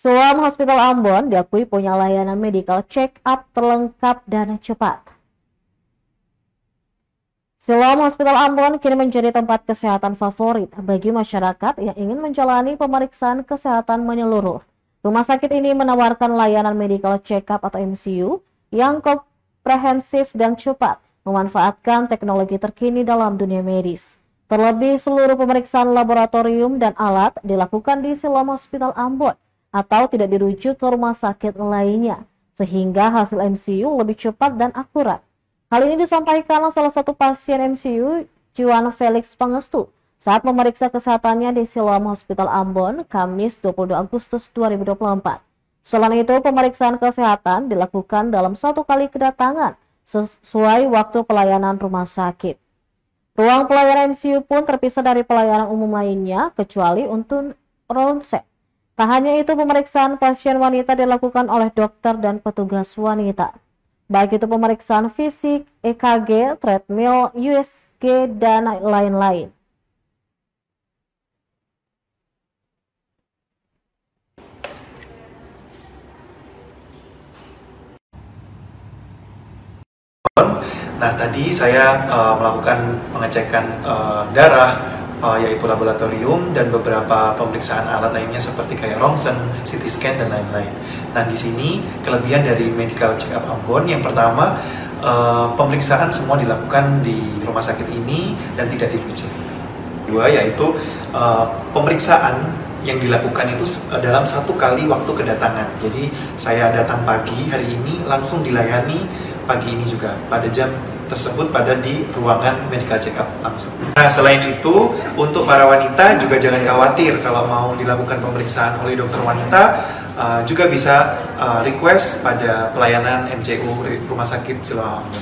Siloam Hospital Ambon diakui punya layanan medical check-up terlengkap dan cepat. Siloam Hospital Ambon kini menjadi tempat kesehatan favorit bagi masyarakat yang ingin menjalani pemeriksaan kesehatan menyeluruh. Rumah sakit ini menawarkan layanan medical check-up atau MCU yang komprehensif dan cepat, memanfaatkan teknologi terkini dalam dunia medis. Terlebih, seluruh pemeriksaan laboratorium dan alat dilakukan di Siloam Hospital Ambon atau tidak dirujuk ke rumah sakit lainnya, sehingga hasil MCU lebih cepat dan akurat. Hal ini disampaikan salah satu pasien MCU, Juan Felix Pangestu, saat memeriksa kesehatannya di Siloam Hospital Ambon, Kamis 22 Agustus 2024. Selain itu, pemeriksaan kesehatan dilakukan dalam satu kali kedatangan, sesuai waktu pelayanan rumah sakit. Ruang pelayanan MCU pun terpisah dari pelayanan umum lainnya, kecuali untuk ronsen. Tak hanya itu, pemeriksaan pasien wanita dilakukan oleh dokter dan petugas wanita. Baik itu pemeriksaan fisik, EKG, treadmill, USG, dan lain-lain. Nah, tadi saya melakukan pengecekan darah, yaitu laboratorium dan beberapa pemeriksaan alat lainnya seperti kayak ronsen, CT scan dan lain-lain. Nah, di sini kelebihan dari medical check up Ambon yang pertama, pemeriksaan semua dilakukan di rumah sakit ini dan tidak dirujuk. Kedua yaitu pemeriksaan yang dilakukan itu dalam satu kali waktu kedatangan. Jadi saya datang pagi hari ini langsung dilayani pagi ini juga pada jam tersebut pada di ruangan medical check up langsung. Nah, selain itu untuk para wanita juga jangan khawatir kalau mau dilakukan pemeriksaan oleh dokter wanita, juga bisa request pada pelayanan MCU Rumah Sakit Siloam Ambon.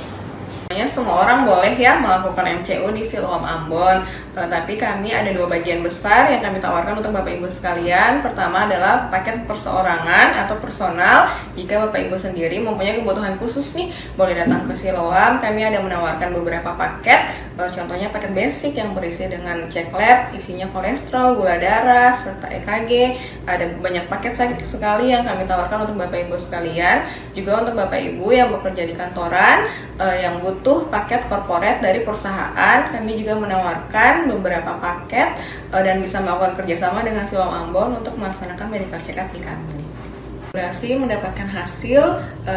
Semua orang boleh ya melakukan MCU di Siloam Ambon, tapi kami ada dua bagian besar yang kami tawarkan untuk Bapak Ibu sekalian. Pertama adalah paket perseorangan atau personal. Jika Bapak Ibu sendiri mempunyai kebutuhan khusus nih, boleh datang ke Siloam. Kami ada menawarkan beberapa paket, contohnya paket basic yang berisi dengan cek lab, isinya kolesterol, gula darah, serta EKG. Ada banyak paket sekali yang kami tawarkan untuk Bapak Ibu sekalian. Juga untuk Bapak Ibu yang bekerja di kantoran, yang butuh paket korporat dari perusahaan, kami juga menawarkan beberapa paket dan bisa melakukan kerjasama dengan Siloam Ambon untuk melaksanakan medical check up di kami. Durasi mendapatkan hasil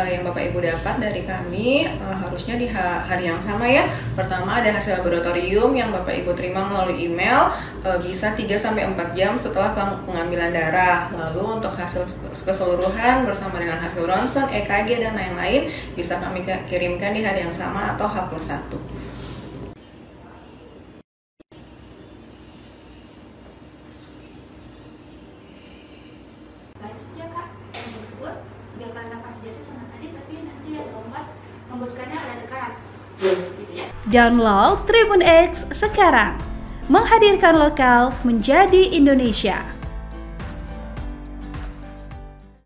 yang Bapak Ibu dapat dari kami harusnya di hari yang sama ya. Pertama ada hasil laboratorium yang Bapak Ibu terima melalui email, bisa 3-4 jam setelah pengambilan darah. Lalu untuk hasil keseluruhan bersama dengan hasil ronsen, EKG dan lain-lain bisa kami kirimkan di hari yang sama atau H+1. Lanjutnya Kak, yang berikut 3 kali napas biasa sama tadi, tapi nanti yang keempat hembuskannya ada tekanan gitu ya. Download Tribun X sekarang, menghadirkan lokal menjadi Indonesia.